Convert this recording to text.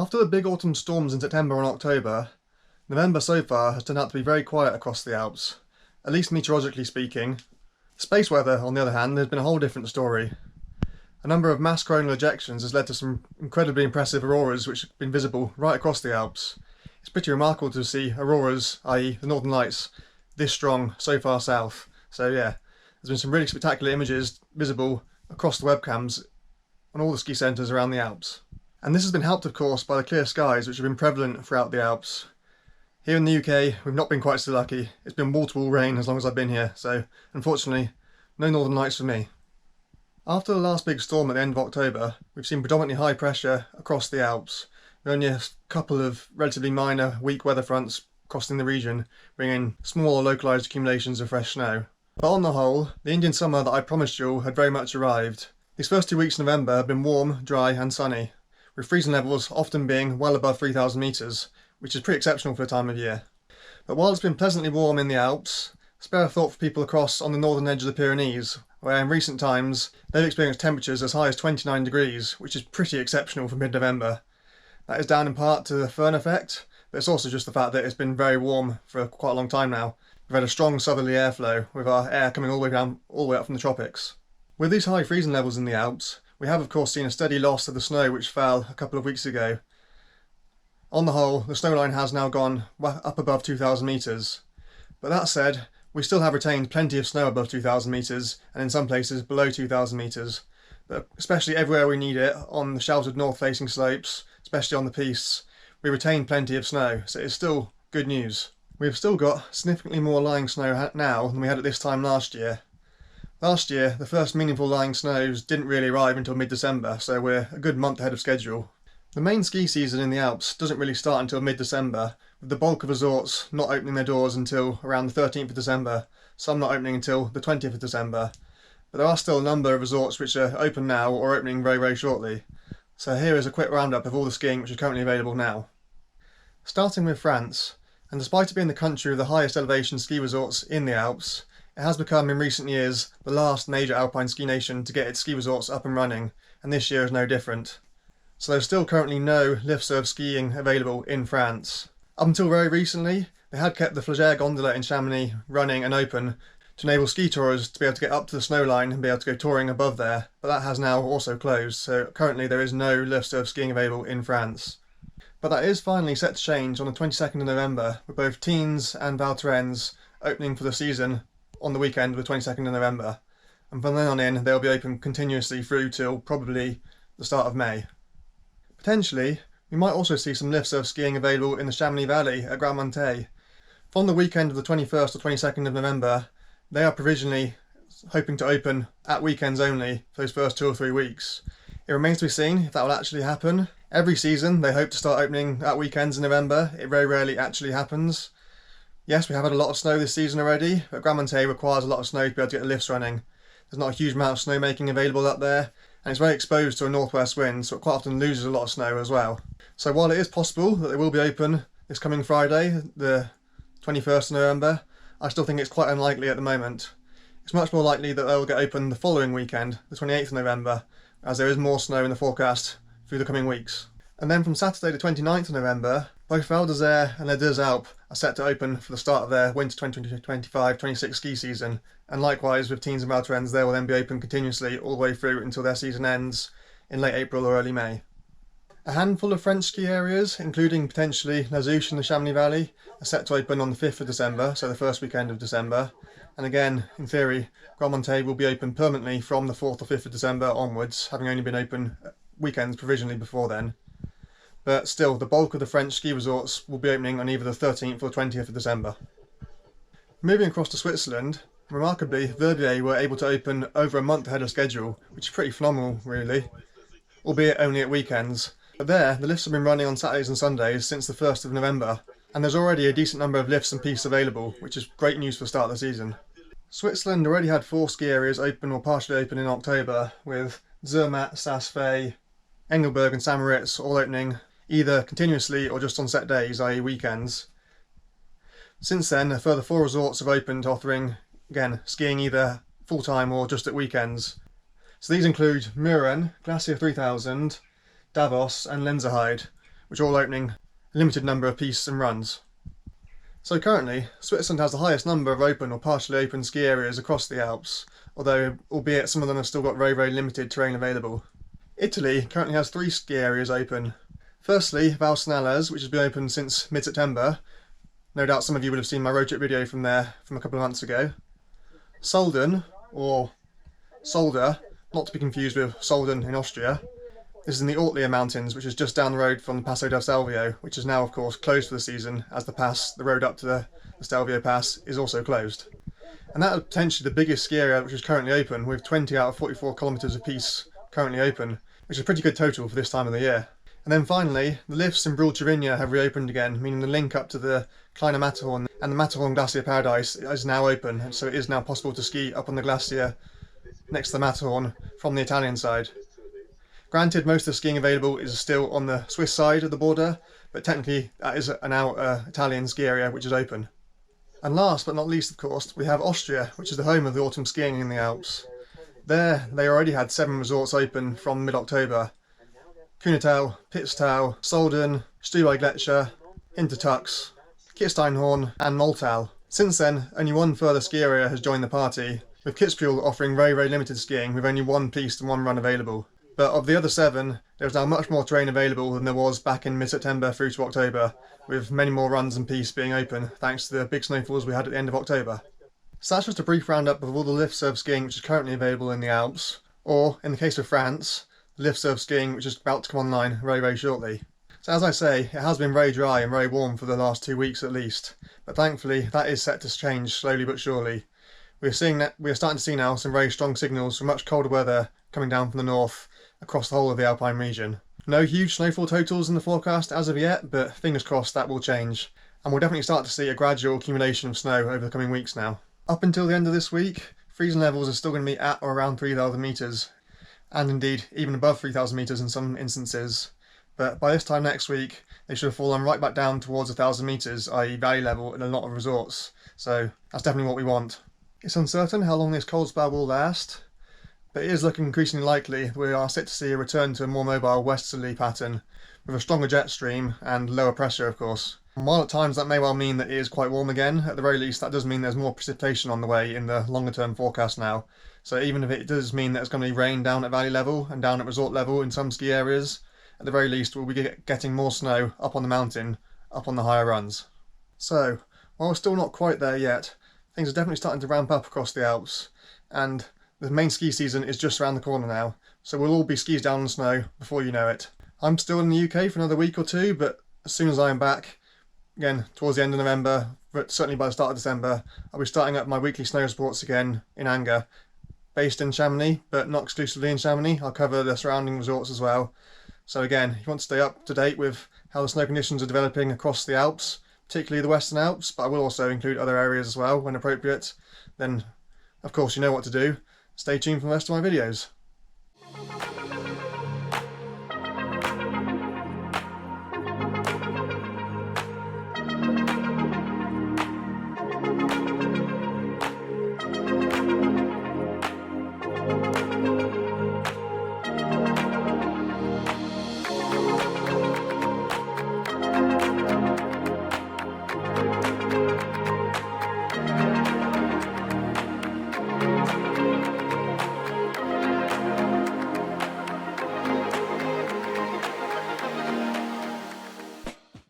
After the big autumn storms in September and October, November so far has turned out to be very quiet across the Alps, at least meteorologically speaking. Space weather, on the other hand, has been a whole different story. A number of mass coronal ejections has led to some incredibly impressive auroras which have been visible right across the Alps. It's pretty remarkable to see auroras, i.e. the Northern Lights, this strong so far south. So yeah, there's been some really spectacular images visible across the webcams on all the ski centres around the Alps. And this has been helped, of course, by the clear skies which have been prevalent throughout the Alps. Here in the UK, we've not been quite so lucky. It's been wall-to-wall rain as long as I've been here, so unfortunately, no Northern Lights for me. After the last big storm at the end of October, we've seen predominantly high pressure across the Alps, with only a couple of relatively minor, weak weather fronts crossing the region, bringing small or localised accumulations of fresh snow. But on the whole, the Indian summer that I promised you all had very much arrived. These first 2 weeks in November have been warm, dry and sunny, with freezing levels often being well above 3,000 metres, which is pretty exceptional for the time of year. But while it's been pleasantly warm in the Alps, spare a thought for people across on the northern edge of the Pyrenees, where in recent times they've experienced temperatures as high as 29 degrees, which is pretty exceptional for mid-November. That is down in part to the Föhn effect, but it's also just the fact that it's been very warm for quite a long time now. We've had a strong southerly airflow, with our air coming all the way up from the tropics. With these high freezing levels in the Alps, we have of course seen a steady loss of the snow which fell a couple of weeks ago. On the whole, the snow line has now gone up above 2,000 metres. But that said, we still have retained plenty of snow above 2,000 metres, and in some places below 2,000 metres. But especially everywhere we need it, on the sheltered north-facing slopes, especially on the pistes, we retain plenty of snow, so it's still good news. We've still got significantly more lying snow now than we had at this time last year. Last year, the first meaningful lying snows didn't really arrive until mid-December, so we're a good month ahead of schedule. The main ski season in the Alps doesn't really start until mid-December, with the bulk of resorts not opening their doors until around the 13th of December, some not opening until the 20th of December. But there are still a number of resorts which are open now or opening very, very shortly. So here is a quick roundup of all the skiing which is currently available now. Starting with France, and despite it being the country with the highest elevation ski resorts in the Alps, it has become in recent years the last major alpine ski nation to get its ski resorts up and running, and this year is no different. So there's still currently no lift-serve skiing available in France. Up until very recently, they had kept the Flagère gondola in Chamonix running and open to enable ski tourers to be able to get up to the snow line and be able to go touring above there, but that has now also closed, so currently there is no lift-serve skiing available in France. But that is finally set to change on the 22nd of November, with both Teens and Val Thorens opening for the season on the weekend of the 22nd of November, and from then on in they'll be open continuously through till probably the start of May. Potentially, we might also see some lift-serve skiing available in the Chamonix Valley at Grand Montet. From the weekend of the 21st or 22nd of November, they are provisionally hoping to open at weekends only for those first 2 or 3 weeks. It remains to be seen if that will actually happen. Every season they hope to start opening at weekends in November. It very rarely actually happens. Yes, we have had a lot of snow this season already, but Grand Montet requires a lot of snow to be able to get the lifts running. There's not a huge amount of snowmaking available up there, and it's very exposed to a northwest wind, so it quite often loses a lot of snow as well. So while it is possible that they will be open this coming Friday, the 21st of November, I still think it's quite unlikely at the moment. It's much more likely that they'll get open the following weekend, the 28th of November, as there is more snow in the forecast through the coming weeks. And then from Saturday the 29th of November, both Val d'Isère and Les Deux Alpes are set to open for the start of their winter 2025-26 ski season, and likewise with Teens and Val Thorens, they will then be open continuously all the way through until their season ends in late April or early May. A handful of French ski areas, including potentially La Zouche in the Chamonix Valley, are set to open on the 5th of December, so the first weekend of December. And again, in theory, Grand Montet will be open permanently from the 4th or 5th of December onwards, having only been open weekends provisionally before then. But still, the bulk of the French ski resorts will be opening on either the 13th or 20th of December. Moving across to Switzerland, remarkably, Verbier were able to open over a month ahead of schedule, which is pretty phenomenal really, albeit only at weekends. But there, the lifts have been running on Saturdays and Sundays since the 1st of November, and there's already a decent number of lifts and pistes available, which is great news for the start of the season. Switzerland already had 4 ski areas open or partially open in October, with Zermatt, Saas-Fee, Engelberg and St. Moritz all opening either continuously or just on set days, i.e. weekends. Since then, a further 4 resorts have opened, offering, again, skiing either full-time or just at weekends. So these include Muren, Glacier 3000, Davos and Lenzerheide, which are all opening a limited number of pistes and runs. So currently, Switzerland has the highest number of open or partially open ski areas across the Alps, although albeit some of them have still got very, very limited terrain available. Italy currently has 3 ski areas open. Firstly, Valsenales, which has been open since mid-September. No doubt some of you would have seen my road trip video from there from a couple of months ago. Solden, or Solder, not to be confused with Solden in Austria. This is in the Ortlia Mountains, which is just down the road from the Passo del Stelvio, which is now of course closed for the season as the road up to the Stelvio Pass is also closed. And that is potentially the biggest ski area which is currently open, with 20 out of 44 kilometres of piste currently open, which is a pretty good total for this time of the year. And then finally, the lifts in Brulcervinia have reopened again, meaning the link up to the Kleine Matterhorn and the Matterhorn Glacier Paradise is now open, and so it is now possible to ski up on the glacier next to the Matterhorn from the Italian side. Granted, most of the skiing available is still on the Swiss side of the border, but technically that is now an Italian ski area which is open. And last but not least, of course, we have Austria, which is the home of the autumn skiing in the Alps. There, they already had 7 resorts open from mid-October. Kuhnetau, Pitztau, Solden, Stubaigletscher, Hintertux, Kirsteinhorn and Moltal. Since then, only 1 further ski area has joined the party, with Kitzbühel offering very, very limited skiing with only 1 piste and 1 run available. But of the other 7, there is now much more terrain available than there was back in mid-September through to October, with many more runs and pistes being open thanks to the big snowfalls we had at the end of October. So that's just a brief roundup of all the lift serve skiing which is currently available in the Alps, or in the case of France, the lift serve skiing which is about to come online very, very shortly. So as I say, it has been very dry and very warm for the last 2 weeks at least, but thankfully that is set to change slowly but surely. We are starting to see now some very strong signals from much colder weather coming down from the north across the whole of the Alpine region. No huge snowfall totals in the forecast as of yet, but fingers crossed that will change, and we'll definitely start to see a gradual accumulation of snow over the coming weeks now. Up until the end of this week, freezing levels are still going to be at or around 3,000 metres, and indeed even above 3,000 metres in some instances. But by this time next week, they should have fallen right back down towards 1,000 metres, i.e. valley level in a lot of resorts, so that's definitely what we want. It's uncertain how long this cold spell will last, but it is looking increasingly likely that we are set to see a return to a more mobile westerly pattern, with a stronger jet stream and lower pressure of course. And while at times that may well mean that it is quite warm again, at the very least that does mean there's more precipitation on the way in the longer term forecast now. So even if it does mean that it's going to be rain down at valley level and down at resort level in some ski areas, at the very least we'll be getting more snow up on the mountain, up on the higher runs. So, while we're still not quite there yet, things are definitely starting to ramp up across the Alps, and the main ski season is just around the corner now, so we'll all be skis down in the snow before you know it. I'm still in the UK for another week or 2, but as soon as I am back, again towards the end of November, but certainly by the start of December, I'll be starting up my weekly snow sports again in Anger, based in Chamonix, but not exclusively in Chamonix. I'll cover the surrounding resorts as well. So again, if you want to stay up to date with how the snow conditions are developing across the Alps, particularly the Western Alps, but I will also include other areas as well when appropriate, then of course you know what to do. Stay tuned for the rest of my videos.